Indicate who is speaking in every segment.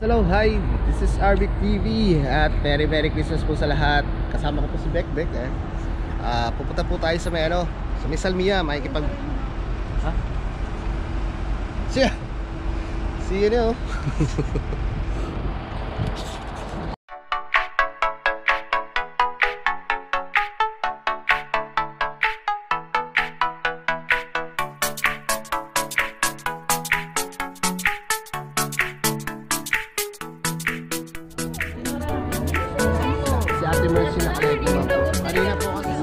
Speaker 1: Hello, hi, this is Arvic TV at Merry Christmas po sa lahat. Kasama ko po si Bekbek pupunta po tayo sa may sa may Salmia, makikipag siya oh. Ate Mercy na kayo po. Kanina po kasi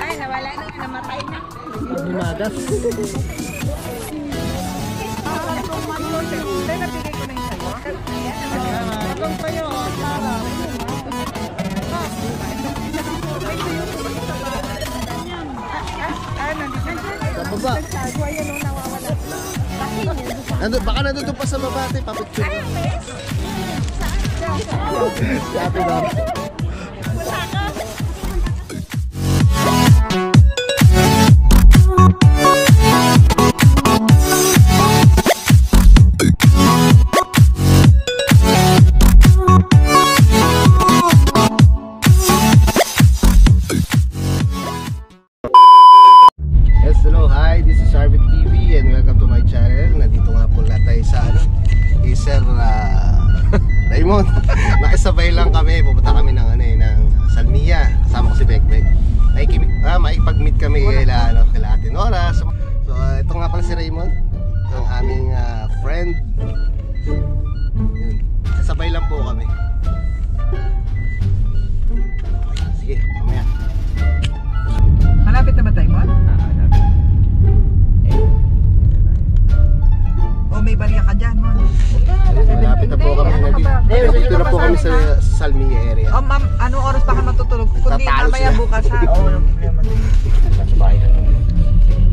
Speaker 2: ay, nawala na, namatay na.
Speaker 1: Himagas. Baba. Baka nandun pa sa baba, ate, papicture. Si ate daw. Hello, hi, this is Arvic TV and welcome to my channel. Nandito nga po lahat tayo sa Sir Raymond. Nakisabay lang kami, pupunta kami ng Salmia. Kasama ko si Bekbek. Maipag-meet kami kaila Ate Nora. So ito nga pala si Raymond, ang aming friend. Yun. Kasabay lang po kami. Sige, mamaya.
Speaker 3: Malapit na ba tayo mo? May bariya ka dyan, Mon.
Speaker 1: Malapit na po kami. Nandito na po kami sa Salmia area.
Speaker 3: Oh, ma'am, anong oras pa ka matutulog? Kundi mamaya bukas ha.
Speaker 1: Oo, yung problema din. Sa bahay na.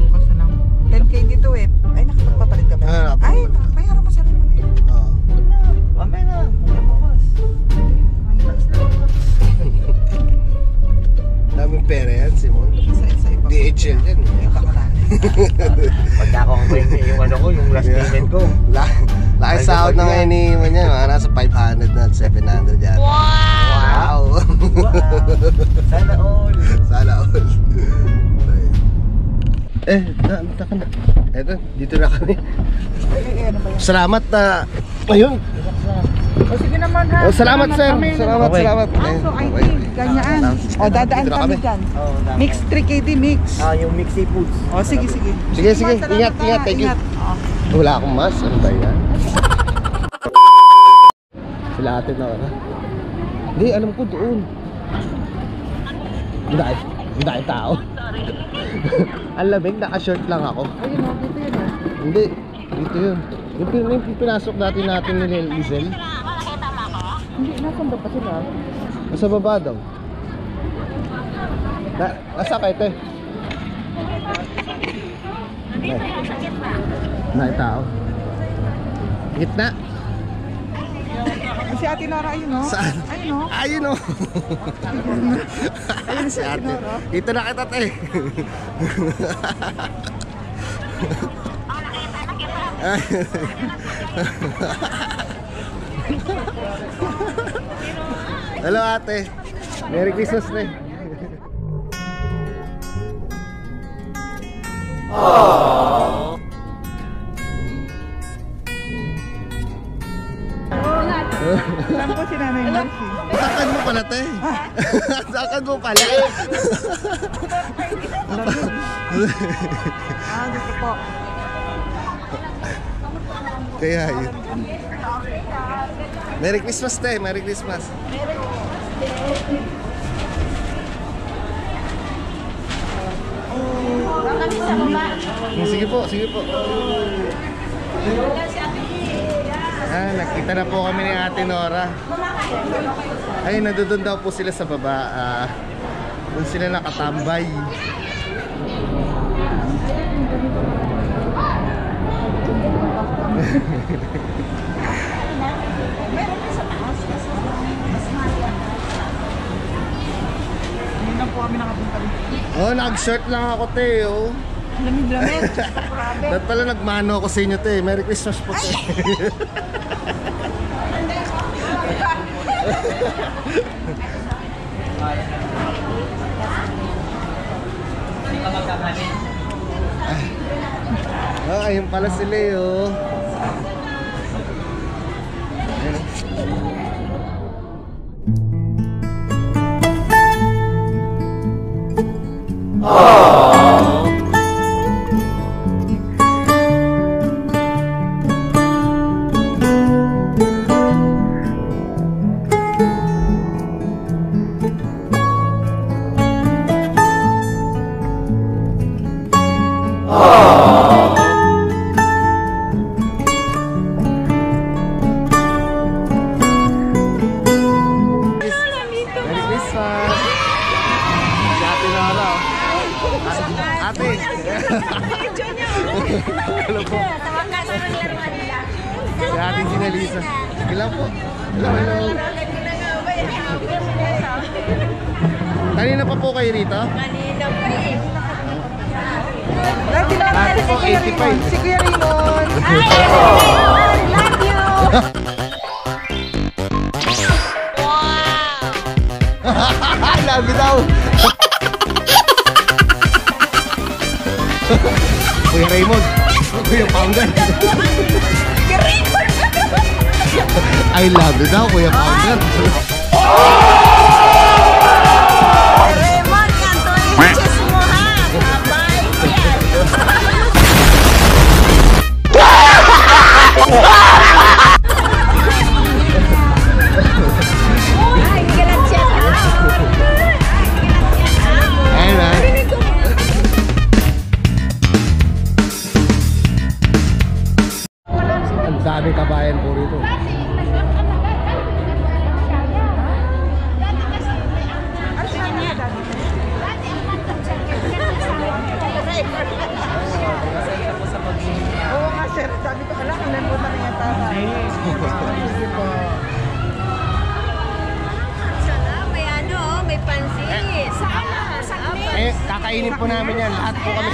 Speaker 3: Bukas na lang. 10K dito eh. Ay, nakapagpapalit ka ba? Ay, bayaran mo sa rin mo eh.
Speaker 1: Oo. Mamaya na. Bukas. Daming pera yan, Simon. DHL yan.
Speaker 4: Pagka ako ang yung last payment ko.
Speaker 1: Laki sahod na ngayon ni niya, mga nasa 500 na 700 yan. Wow!
Speaker 4: Sana all.
Speaker 1: Sana all. Nanta ka na. Eto, dito na kami. Salamat na. Ayun.
Speaker 3: O sige naman ha.
Speaker 1: Salamat sir. Salamat.
Speaker 3: So I think, ganyan. O dadaan kami dyan. Mix 3KD mix.
Speaker 4: Yung mix seafoods.
Speaker 3: O sige.
Speaker 1: Sige. Ingat. Thank you. Wala akong mas. Ano ba yan? Sila ate na wala. Hindi, alam ko doon. Hindi tao. Ang lamig, naka-shirt lang ako.
Speaker 3: Ayun o, dito yun o.
Speaker 1: Hindi, dito yun. Yung pinasok natin ni Lizel.
Speaker 3: Hindi, nasan daw pa sila?
Speaker 1: Nasa baba daw. Nasa kay te. Tao. Gitna.
Speaker 3: Si Ate Nora, ayun o.
Speaker 1: Saan?
Speaker 3: Ayun o.
Speaker 1: Ayun o.
Speaker 3: Ayun si Ate Nora.
Speaker 1: Ito na kita te. Hello ate. Merry Christmas te. Aww.
Speaker 3: Saan po si Nanay Mercy?
Speaker 1: Sakad mo pala te. Sakad mo pala.
Speaker 3: Dito po.
Speaker 1: Kaya yun. Merry Christmas te. Merry Christmas. Sige po. Nakita na po kami ni Ate Nora. Ay, nandoon daw po sila sa baba. Doon sila nakatambay.
Speaker 2: Meron pa sa taas kasi mas mahal yan.
Speaker 3: Ngayon lang po kami nakapunta dito.
Speaker 1: Oh, nag-shirt lang ako, te, oh.
Speaker 3: Lamig-lamig. Grabe.
Speaker 1: Dapat pala nagmano ako sa inyo, te. Merry Christmas po, te. Oh, ayun pala si Leo. Merry Christmas! Si Ate Nora. Ate! Hello po.
Speaker 2: Tawag ka sa laruan nila.
Speaker 1: Si Ate Ginalisa. Hello po. Hello. Kanina pa po kayo rito?
Speaker 2: Kanina pa eh.
Speaker 1: Ate po, 85.
Speaker 3: Si Kuya Raymond.
Speaker 2: Ay, love you!
Speaker 1: Love you daw. Kuya Raymond. Kuya Poungan. I love you daw, Kuya Poungan.
Speaker 2: Raymond, kanto yung chess mo ha. Abay ko yan. Ay, hindi ka nag-chat out.
Speaker 1: Ayun na. Ang dami kabayan po rito.
Speaker 3: Oo nga, sir. Sabi ko, alam, kailan po na yung tara.
Speaker 2: May ano, may pansit.
Speaker 1: Eh, kakainin po namin yan. Lahat po kami.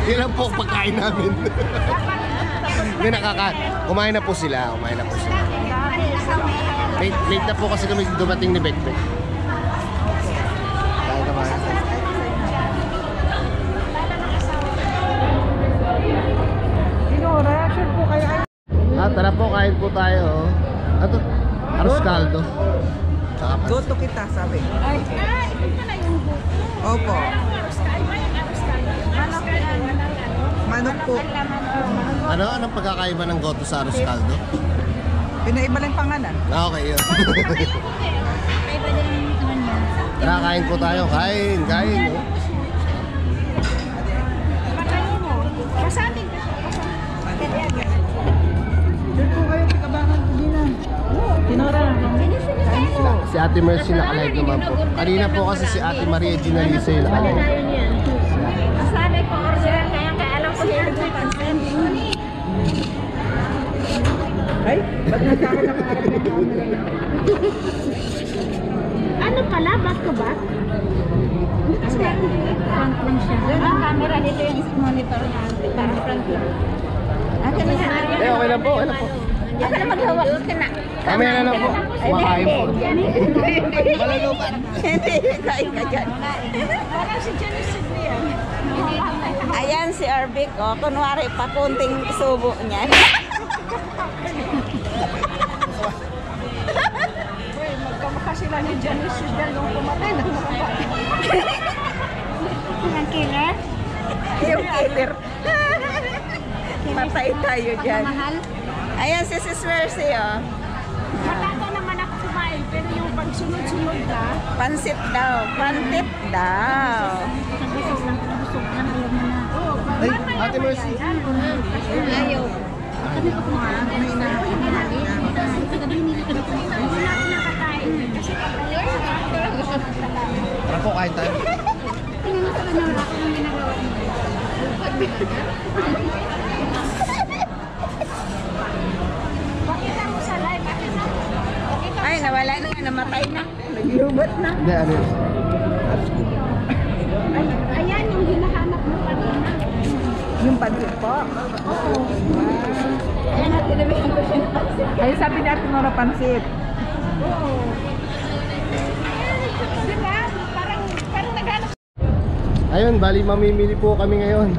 Speaker 1: Hindi lang po pagkain namin. Hindi, kumain na po sila. Kumain na po sila. Late na po kasi kami dumating ni Bekbek. Kaya kumain.
Speaker 3: Reaction po kayo.
Speaker 1: Tara po, kain po tayo. Ato, arroz caldo. Tsaka pansit.
Speaker 3: Goto kita, sabi.
Speaker 2: Ay, ito na yung buko.
Speaker 3: Opo.
Speaker 2: Manok
Speaker 3: Manok po.
Speaker 1: Ano? Anong pagkakaiba ng goto sa arroz caldo?
Speaker 3: Pinaiba lang pangalan.
Speaker 1: Okay, yun.
Speaker 2: Ay, ba din naman yan?
Speaker 1: Tara, kain po tayo. Kain, kain. Oh.
Speaker 2: Pakain mo. Kasabi ka.
Speaker 3: Diyan po kayo, pikabangan po din na. Tinora.
Speaker 1: Si Ate Mercy nakalive naman po. Kanina po kasi si Ate Maria Ginalisa yung nakalive.
Speaker 2: Sabi ko, order, kaya alam ko yung pansin.
Speaker 3: Ay, ba't nasa ako nakaharap ng camera?
Speaker 2: Ano pala? Back to back? Kasi front lang siya. Ang camera dito yung monitor niya. Para front lang. Akin na yan.
Speaker 1: Eh, okay lang po, okay lang po.
Speaker 2: Ako na maghawak.
Speaker 1: Mamaya na lang po. Kumakain po.
Speaker 2: Malalupan. Hindi, kain ka dyan. Parang si Janice yan. Ayan si Arvic, oh. Kunwari pa kunting subo niya.
Speaker 3: Uy, magkamukha sila ni Janice dyan nung pumatay na nakapatay.
Speaker 2: Ang killer?
Speaker 3: Yung killer. Patay tayo dyan.
Speaker 2: Mahal?
Speaker 3: Ayan si Sis Mercy, oh.
Speaker 2: Matataw naman ako kumain, pero yung pagsunod-sunod na,
Speaker 3: Pansit daw. Pantit daw.
Speaker 2: busog lang, ayaw mo na.
Speaker 1: Ay, Ate Mercy.
Speaker 2: Ayaw. Kami pa kumain. Kami na kumain. Kagabi nila kami kumain. Hindi na nakakain. Kasi
Speaker 1: Tara po, kain tayo.
Speaker 2: tingnan mo sa kanya, wala akong ginagawa niya. Ay, nawala na nga, namatay na. Naglubat na.
Speaker 1: Hindi, ano yun?
Speaker 2: Ayan yung hinahanap mo kanina.
Speaker 3: Yung pansit po.
Speaker 2: Ayan natin na may ko siya na pansit.
Speaker 3: Ay, sabi natin mga pansit.
Speaker 2: Diba? Parang naghanap.
Speaker 1: Ayun, bali mamimili po kami ngayon.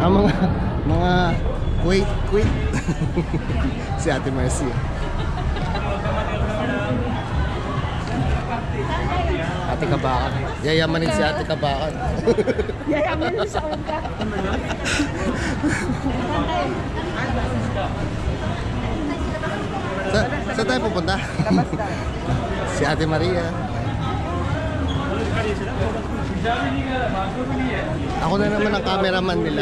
Speaker 1: Ang mga wait. Si Ate Marcy. Ate Kabakan. Yayamanin si Ate Kabakan.
Speaker 2: Yayaman mo sa uga.
Speaker 1: Saan tayo pupunta?
Speaker 3: Labas tayo.
Speaker 1: Si Ate Maria. Ako na naman ang cameraman nila.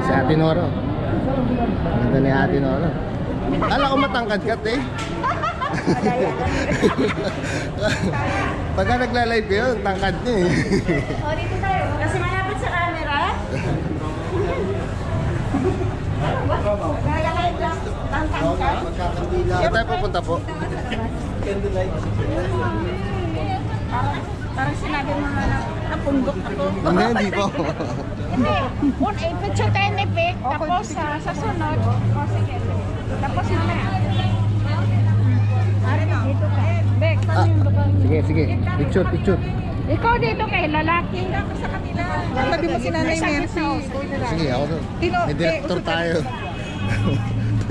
Speaker 1: Si Ate Noro. Ganda ni Ate Noro. Kala ko matangkad ka, eh. Pagka nagla-live ko yun, tangkad niya eh.
Speaker 2: O, dito tayo. Kasi malapit sa camera. Naglalagay lang. Tangkang ka.
Speaker 1: Saan tayo pupunta po?
Speaker 2: Parang sinabi mo na napundok ako.
Speaker 1: Hindi po.
Speaker 2: Hindi. Picture tayo ni Vic. Tapos sa sunod. O, sige. Tapos mamaya. Dito ka. Vic, saan yung lugar?
Speaker 1: Sige. Picture.
Speaker 2: Ikaw dito kay lalaki.
Speaker 3: Sa kanila. Sabi mo si Nanay Mercy.
Speaker 1: Sige, ako doon. May director tayo.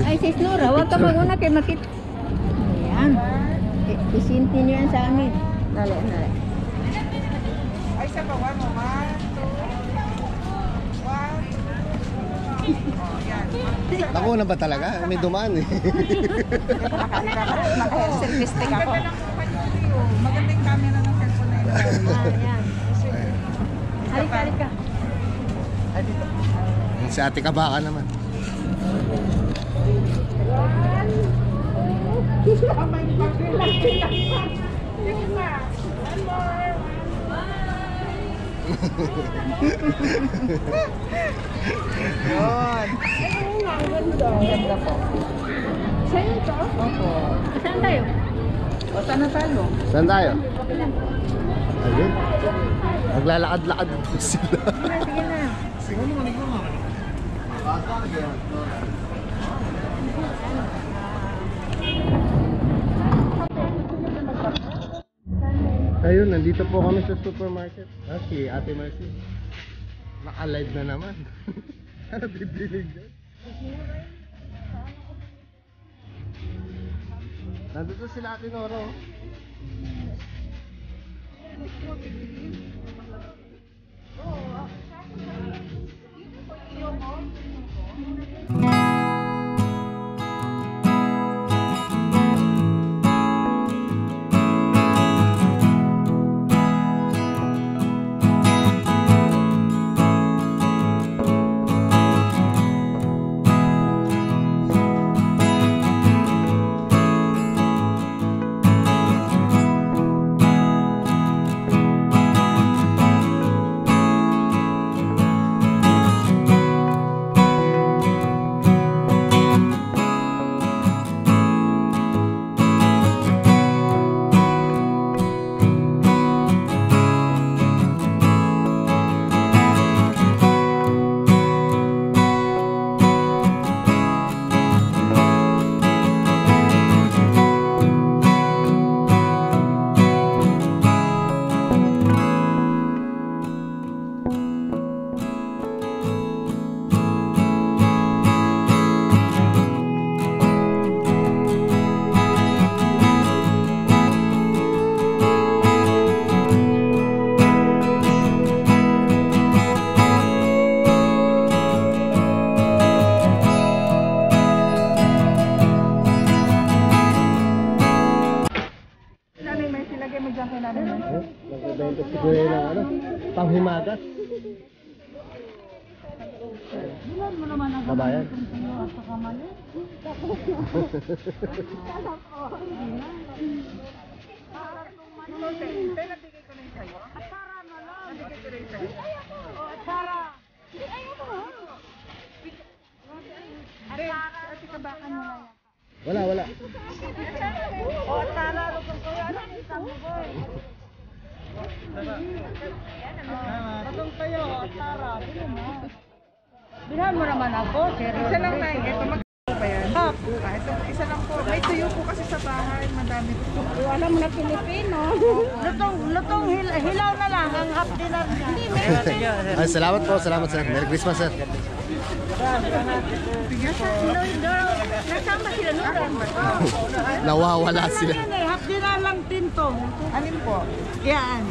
Speaker 5: Ay, sis Nora, huwag ka mag-una kay makit. Ayan. Isinti niyo yan sa amin. Dali.
Speaker 3: Ay, sa bawan mo. 1, 2, 1. Oh, yan.
Speaker 1: Ako na ba talaga? May dumaan eh.
Speaker 2: Naka-selfie stick ako.
Speaker 3: Maganda lang po kayo. Maganda yung camera ng cellphone na yun.
Speaker 5: Ayan. Halik ka.
Speaker 1: Si Ate Kabaka naman.
Speaker 3: Yun.
Speaker 2: Ganda po. Sa'yo ito?
Speaker 3: Opo.
Speaker 5: Saan tayo?
Speaker 3: O, saan na tayo?
Speaker 1: Saan tayo? Ayun. Naglalakad-lakad sila.
Speaker 5: Sige na.
Speaker 1: Ayun, nandito po kami sa supermarket. Si Ate Marcy. Naka-live na naman. Ano bibilig dyan? Nandito sila Ate Noro. Nagbebenta siguro yun ng panghimagas.
Speaker 2: Bilan mo naman ang
Speaker 1: Kabayan. Wala.
Speaker 5: Bilhan mo naman ako, sir.
Speaker 3: Isa lang na, ito magkano ba yan? Ito, isa lang po. May tuyo po kasi sa bahay, madami po.
Speaker 5: Alam mo na Pilipino. Lutong hilaw na lang ang half dinner niya.
Speaker 1: Ay, salamat po, salamat sir. Merry Christmas sir.
Speaker 5: Nasama sila Nora.
Speaker 1: Nawawala sila.
Speaker 5: Half dinner lang tinto.
Speaker 3: Alin po?
Speaker 5: Yan.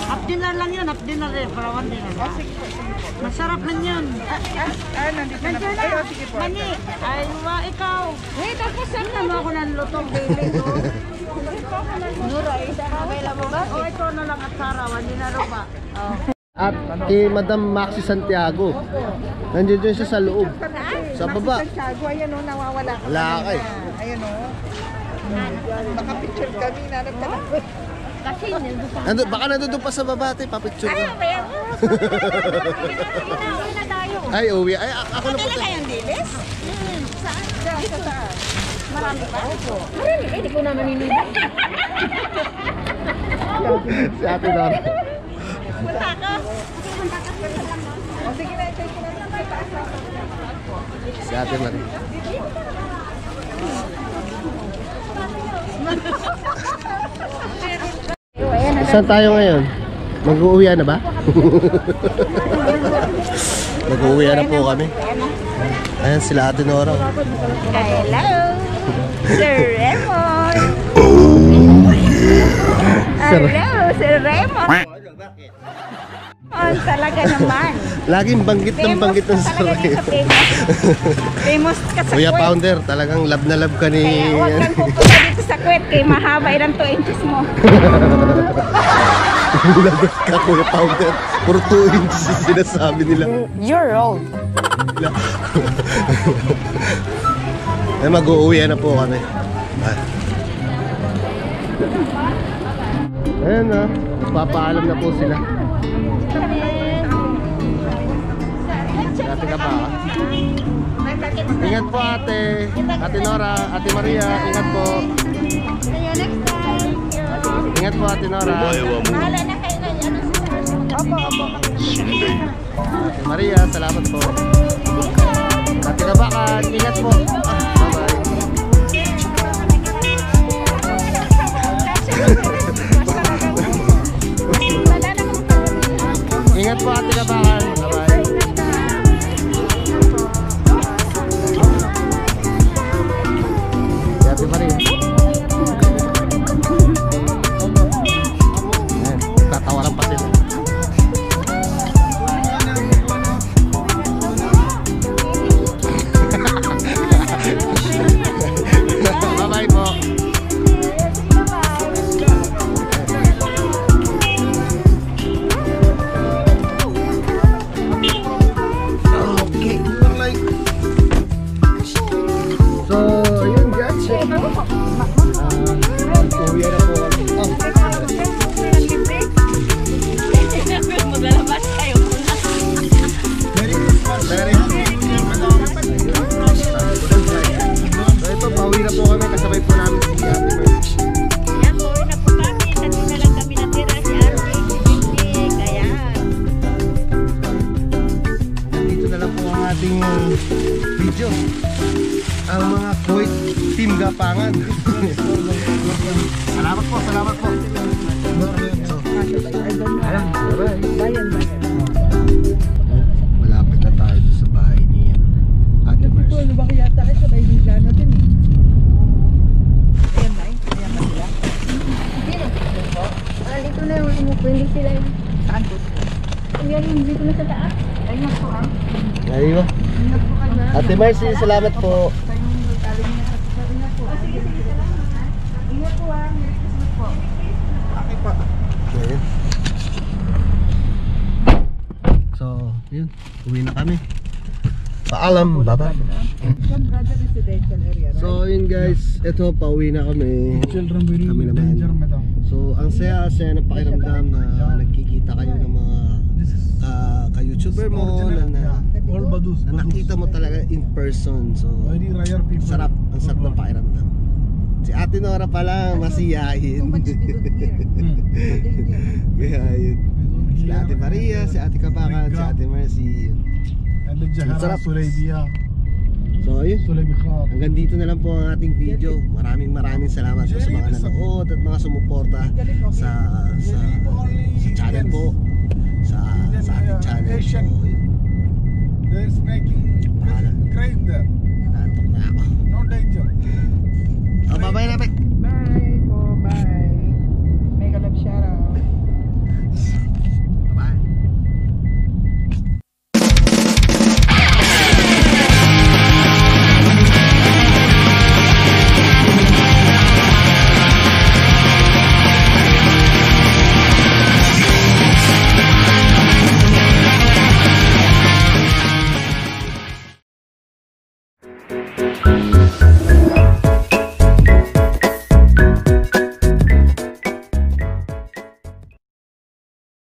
Speaker 5: Half dinner lang yun, half dinner rin. Para one dinner.
Speaker 3: Sige po, sige po.
Speaker 5: Masarap man yun.
Speaker 3: Nandito na po.
Speaker 5: Nandiyan
Speaker 3: Ay,
Speaker 5: na.
Speaker 3: sige po.
Speaker 5: Mani, ay ikaw. Wait, ako saan naman ako ng lutong daily ko? Nora, isa na available ba? O, ito na lang at Sarawan, hindi na ba?
Speaker 1: At kay Madam Maxi Santiago. Nandiyan siya sa loob. Sa baba.
Speaker 3: Santiago, ayan o, nawawala ka.
Speaker 1: Wala ka eh.
Speaker 3: Ayan o. Nakapicture kami, nanap ka lang.
Speaker 5: Kasi,
Speaker 1: Baka nandun pa sa baba, te. Papicture ka.
Speaker 5: uwi na tayo.
Speaker 1: Ay, uwi. Ay, ako na po.
Speaker 2: Kailan kayong dilis?
Speaker 3: Saan?
Speaker 5: Marami pa? Opo. Marami, hindi ko naman ininom.
Speaker 1: Si Ate Nora.
Speaker 2: Punta ko.
Speaker 3: O, sige na, ito na.
Speaker 1: Si Ate Marie. Saan tayo ngayon? Mag-uuwi na ba? Mag-uuwi na po kami. Ayan sila Ate Nora.
Speaker 2: Hello. Sir Raymond.
Speaker 1: Sir.
Speaker 2: Hello, Sir Raymond. Oh, talaga naman.
Speaker 1: Laging banggit ng banggit ng
Speaker 2: Talaga
Speaker 1: sarili.
Speaker 2: dito famous. Famous ka sa
Speaker 1: Kuya
Speaker 2: kwet.
Speaker 1: Pounder, talagang love na love ka ni...
Speaker 2: Kaya huwag kang pupunta dito sa kwet kay mahaba ilang 2 inches mo.
Speaker 1: Lagot ka, Kuya Pounder. Puro 2 inches yung sinasabi nila.
Speaker 2: You're old.
Speaker 1: Ay, mag-uuwi na po kami. Ayan na, nagpapaalam na po sila. Dati ka pa. Ingat po ate. Ate Nora, Ate Maria, ingat po.
Speaker 2: See you next time.
Speaker 1: Ingat po Ate Nora.
Speaker 2: Bahala na kayo na yan.
Speaker 1: Ate Maria, salamat po. Ate Kabakan, ingat po. Bye-bye. Ingat po Ate Kabakan. Bye-bye. Ate Maria. Ayan, tatawaran pa sila. Bye-bye po. Okay, like. So, yun guys. Uwi na po kami.
Speaker 2: Maglalabas kayo muna.
Speaker 1: Very So, ito, pauwi na po kami. Kasabay po namin si Ate Mer.
Speaker 2: Ayan, pauwi na po kami. Dati na lang kami natira si Ate. Kaya,
Speaker 1: Dito na lang po ang ating video. Ang mga Kuwait Team Gapangan. Salamat po, salamat po. So, ayan, bye-bye. Malapit na tayo sa bahay ni Ate Mers.
Speaker 3: Lumaki yata kayo sa Baylila natin eh. Ayan ba eh? Ayan ba sila?
Speaker 5: Dito na yung umupundi sila yun.
Speaker 3: Saan po?
Speaker 5: Yan yung dito na sa taas.
Speaker 3: Ayun po ah.
Speaker 1: Ayun.
Speaker 3: Ingat po kayo.
Speaker 1: Ate Mercy, salamat po.
Speaker 3: Sa yung galing niya sa ingat po. Sige, salamat. Ingat po ah. Merry Christmas po. Okay po.
Speaker 1: Ayun. So, yun. Uwi na kami. Paalam, bye-bye.
Speaker 3: Some rather residential area, right?
Speaker 1: So yun guys, ito pauwi na kami. Kami naman. So ang saya-saya ng pakiramdam na nagkikita kayo ng mga ka-YouTuber mo na nakita mo talaga in person. So sarap, ang sarap ng pakiramdam. Si Ate Nora pa lang masiyahin. Kaya yun. Si Ate Maria, si Ate Kabakan, si Ate Mercy. Ang sarap. So ayun, hanggang dito na lang po ang ating video. Maraming salamat po sa mga nanood at mga sumuporta sa channel po, sa ating channel. So, yun.
Speaker 6: There's making
Speaker 1: Paalam.